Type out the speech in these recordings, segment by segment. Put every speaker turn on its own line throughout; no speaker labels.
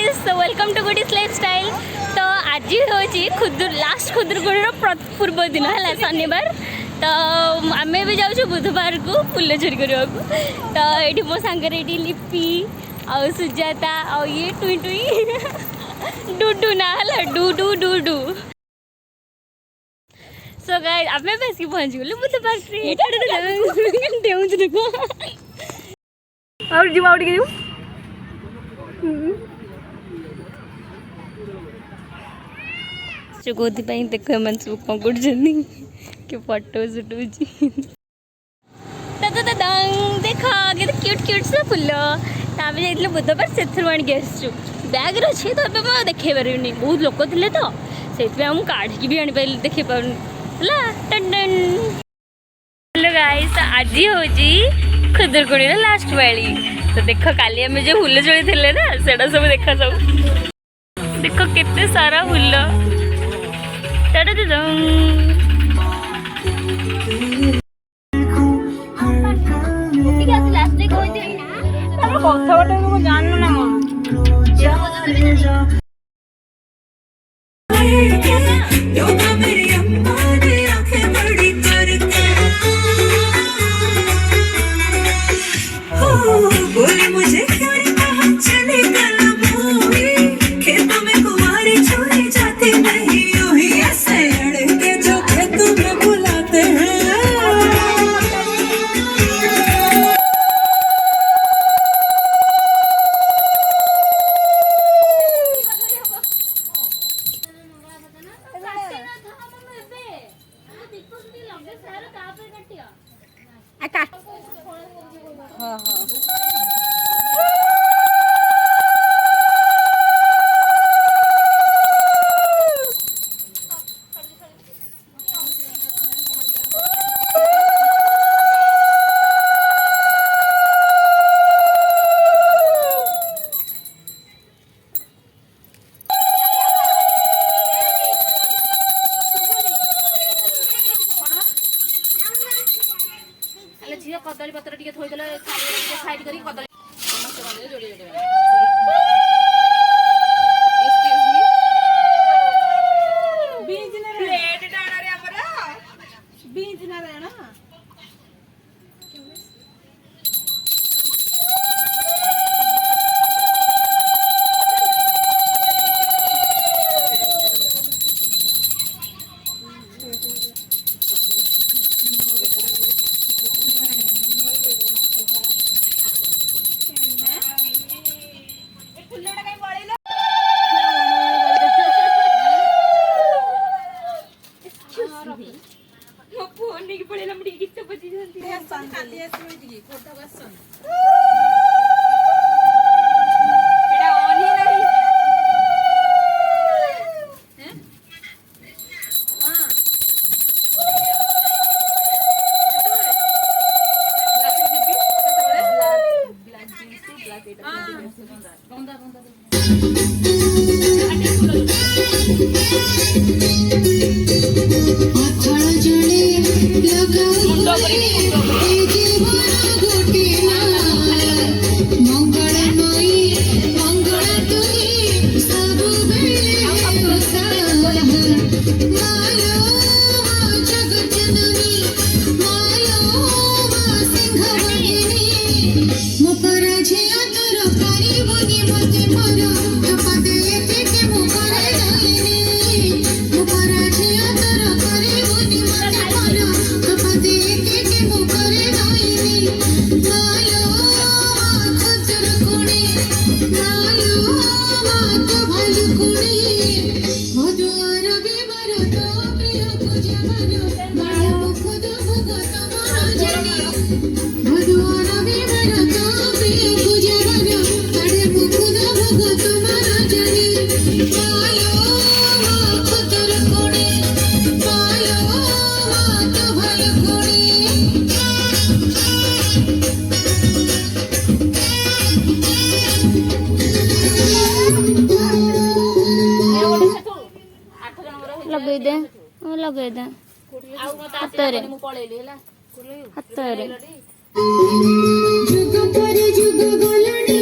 Guys, welcome to Goodies lifestyle. तो आज हूँ लास्ट खुदुरकुणी पूर्व दिन है शनिवार। तो आम भी जाऊँ बुधवार को फुल चोरी करने को। तो ये मो सांगे लिपि आ सुजाता आ ये टुई टुई डुडू ना है डुडू डुडू। सो गाइस आम बस पहुँच गलु बुधवार और जीव आउट के चुकौती देख मन सब कौन कर फोटो सुटू देख आगे क्यूट क्यूट सा फुल आम जाइए बुधवार से आनिक आसचु बैग अच्छे तो मैं देखे पारे बहुत लोक थे तो से काढ़ी भी आनी देखे पार हेलो गाइस, आज हूँ खुदुरकुणी लास्ट पाली। तो देख काली आम जो फुल चोरी थे ना से सब देख सब देख केते सारा फुल जानू ना कदली पत्र टे थोड़े साइड कर कदली लगे दे लगे दे हाथ जुग पर जुग गलानी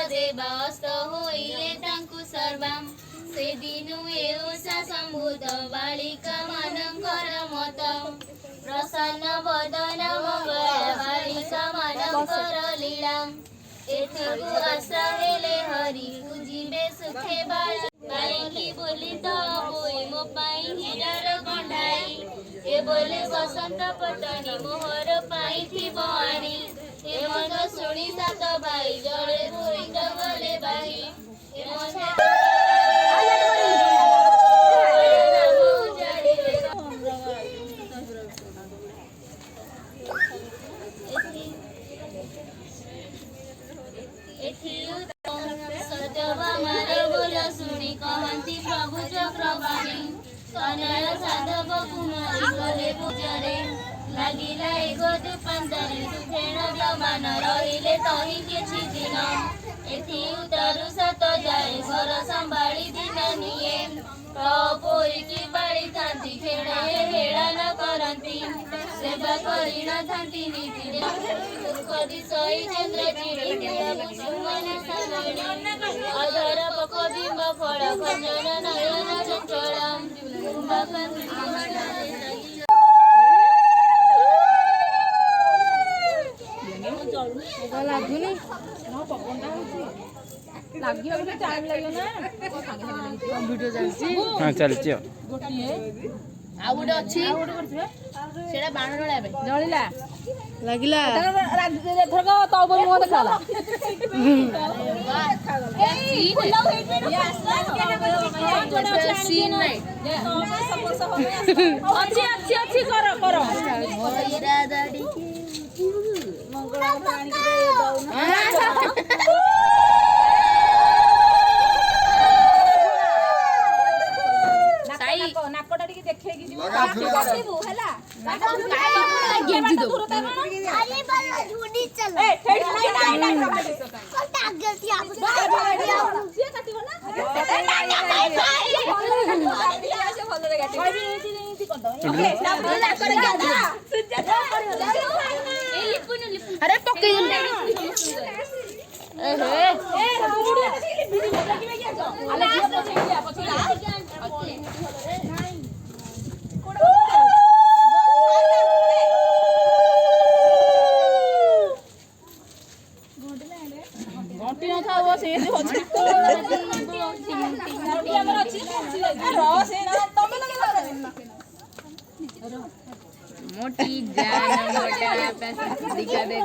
देवास्त होइले तांकु सर्वाम से दिनु एउसा सम्भूत बालिका मानंकर मत प्रसन्न वदन मंगल बालिका मानंकर लीलाम एथिकु आशा हेले हरि पूजिबे सुखे बालिकी बोली तो होई मो पाई हीरार गंढाई ए बोले बसंत पटनी मोहर पाई थी बणी ए मन सुनी सात भाई जड़े भूरी गले बाही ए मन सजवा मारे बोला सुनी कहती प्रभु चक्रवाणी कन्या साधव कुमारी गले पूजरे लागिला एगोदे पंदरी सुखेण जमान रहिले तही किछि दिन एथि उतारु सत जाए घर संभाली दिन निये पोरी की बाड़ी थांती खेड़े हेड़ा न करंती सेवा करी न थांती नीति दुखदी सही चंद्र चिड़ी देव सुमन सावणी अधर पक बिंब फल खंजन नयन चंचलम
ଲାଗୁନି ପବନଟା ହଉଛି ଲାଗିବ ଗୋଟେ ଟାଇମ୍ ଲାଗିବ ନା କମ୍ପ୍ୟୁଟର ଚାଲିଛି
ହଁ ଚାଲିଛି ଆଉ
ଗୋଟିଏ ଆଉ ଗୋଟେ ଅଛି ସେଇଟା ବାଣ ଜଳିବା ପାଇଁ ଜଳିଲା ଲାଗିଲା ଏଥରକ ତୋ ଉପରେ ମୁହଁ ଦେଖାଗଲା ଅଛି କର କର ନାକଟା ଟିକେ ଦେଖେଇକି ଯିବୁ ହେଲା ଗେଞ୍ଜି ଦବୁ ଆରେ ବାଲା ଝୁଡି ଚଲ ଏ ଆଗେ ସିଏ କାଟିବ ନା ଭଲରେ କାଟିବ अरे पक्के घंटी न था वो से मोटी जान मोटा पैसा दिखा दे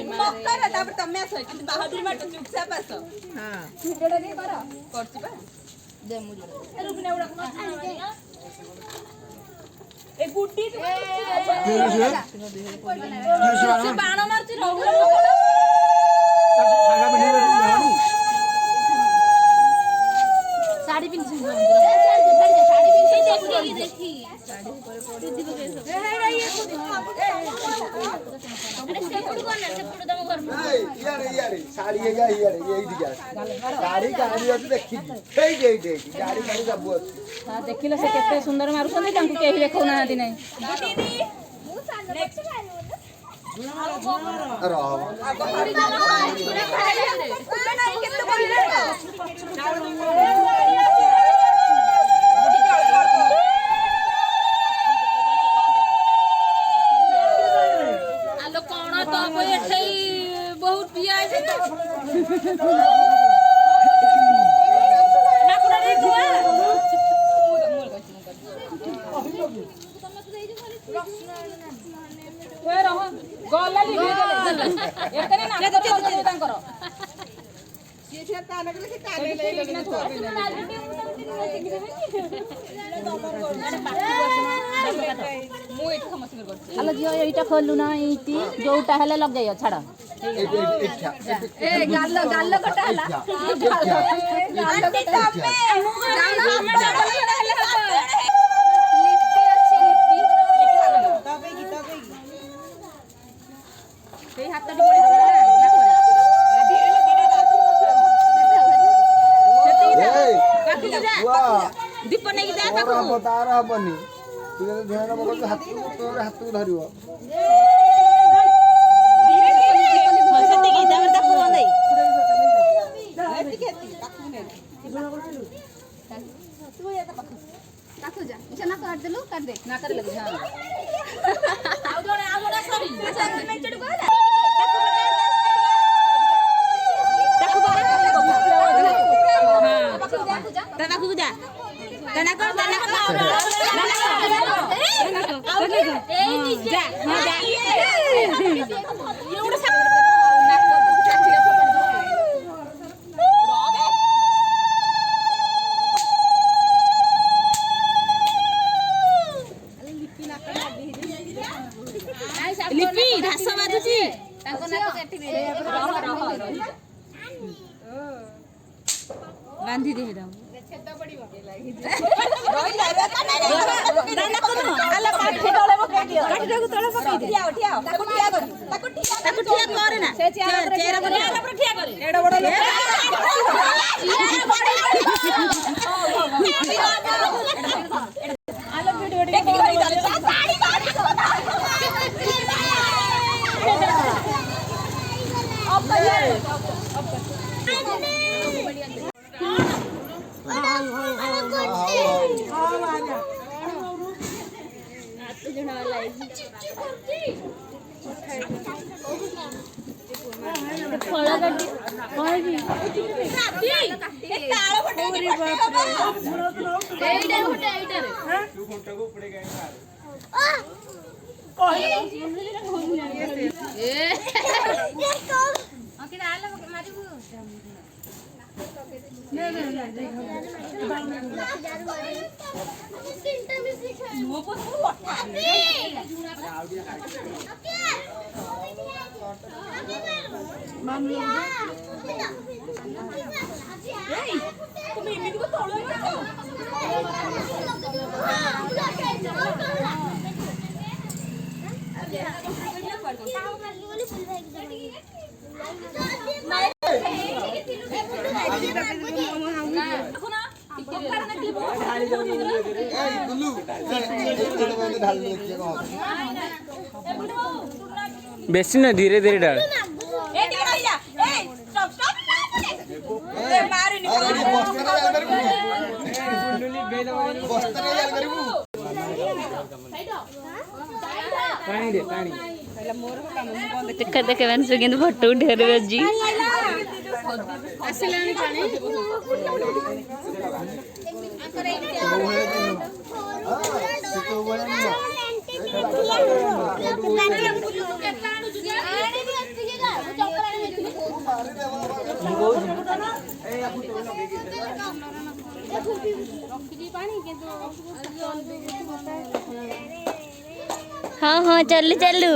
मक्का रे तापर तमे आसो कि बहादुर बाट चुपचाप आसो हां भिडियोटा नहीं करो करछि बा दे मुझे रुकने उडा ए गुड्डी से बाण मारछि रहु साड़ी पिनछि साड़ी देखी देखिल से केते सुंदर मारुछन तांकु केही देखौ ना आदि नै बहुत पिया हेलो झियो एटा खोलु ना इटी जोटा हेले लग जाइयो छाड़ ए गाल गाल कटा हला गाल कटा हमें दीप नहीं जा ताको तारा बनी
तू जब ध्यान नब कर हाथ को तोर हाथ को धरियो
ना कर लगे हां लिपि घास बाजुची बांधी दे
बेसी ना धीरे धीरे डाल
देखा देखे मैंने किंतु फोटो उठे जी हाँ हाँ चलू चलू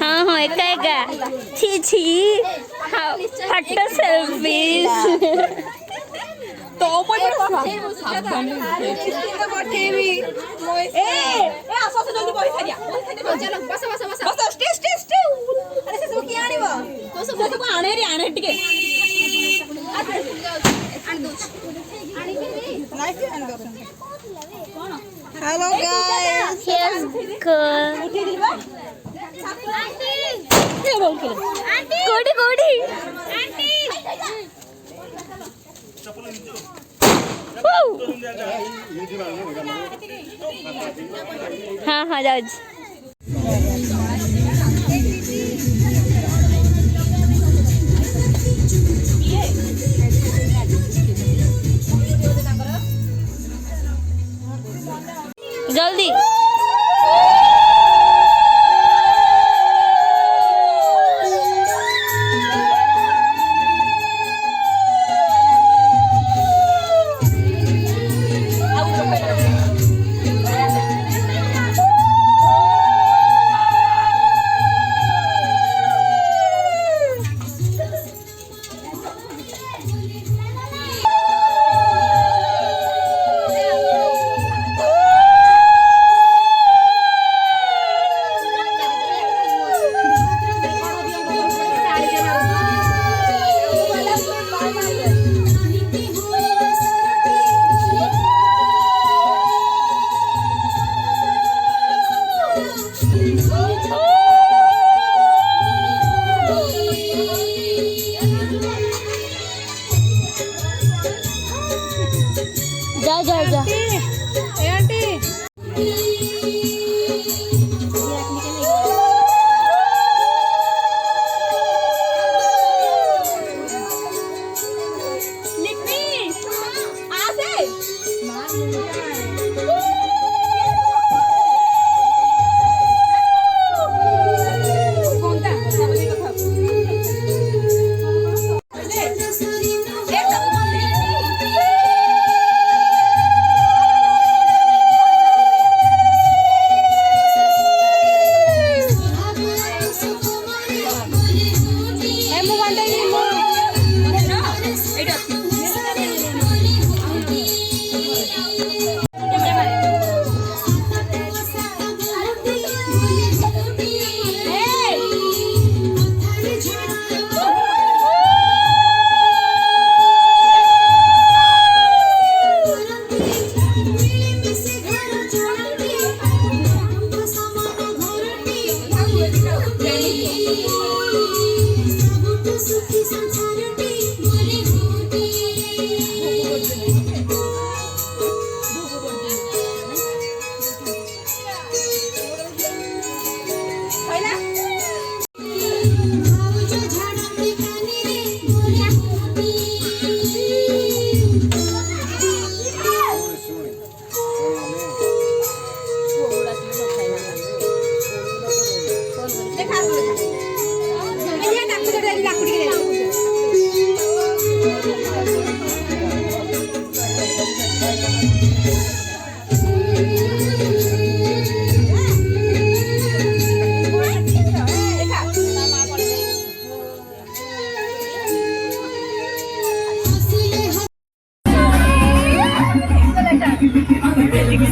हाँ हाँ एका एका छी छी हाँ फोटो सेल्फी तो
हेलो गाइस
कोड़ी कोड़ी हाँ हाँ जाओ जल्दी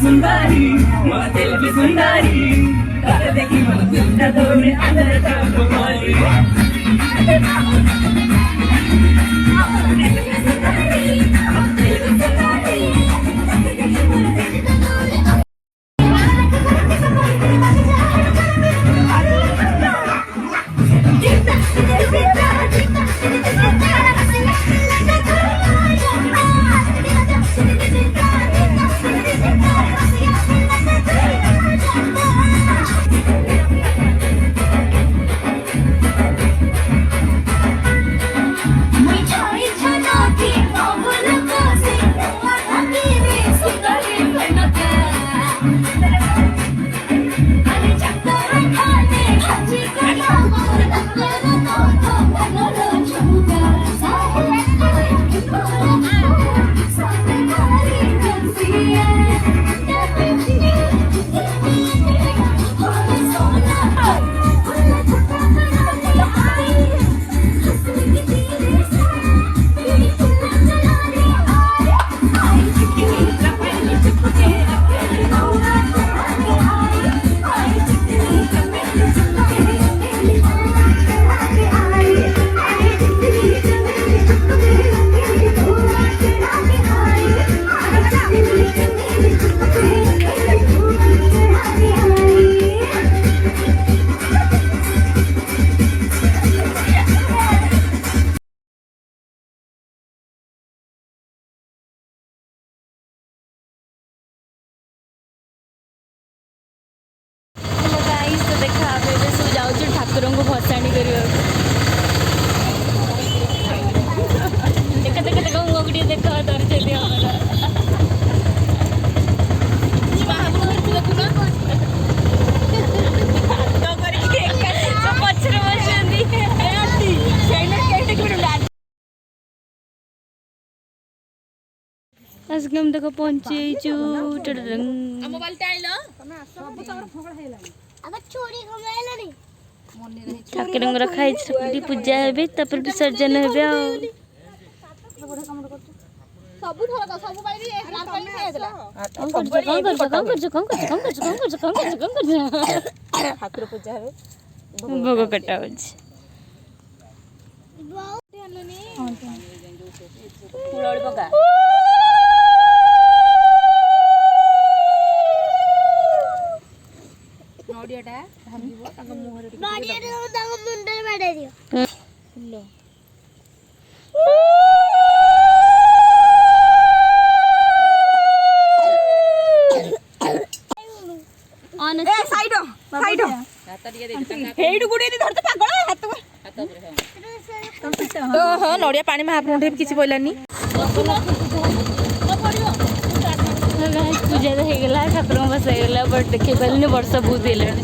సుందరి మా తెలుగు సుందరి కథకి మనసుంటదోని అందరూ కుమారి
ठाकुर को भसाणी कर देख देख देख गोटे देख धरती पचर बस हम देख पहुंचेचु ठाकुर खाई पूजा हे विसर्जन हे
ठाकुर पूजा
भोग कटा
पका नड़ियाटा
ଅନ୍
ଏ ସାଇଡ ସାଇଡ ହେଇଡୁ ଗୁଡି ଧରତ ପାଗଳ ହାତ ଓହୋ ନଡ଼ିଆ ପାଣି ମହାପ୍ରଭୁ କିଛି ପଇଲାନି
ପୂଜା ତ ହେଇଗଲା ଠାକୁରଙ୍କ ପାସ ହେଇଗଲା ବଟ୍ ଦେଖେଇ ପାରିଲିନି ବର୍ଷା ବହୁତ ହେଇଗଲାଣି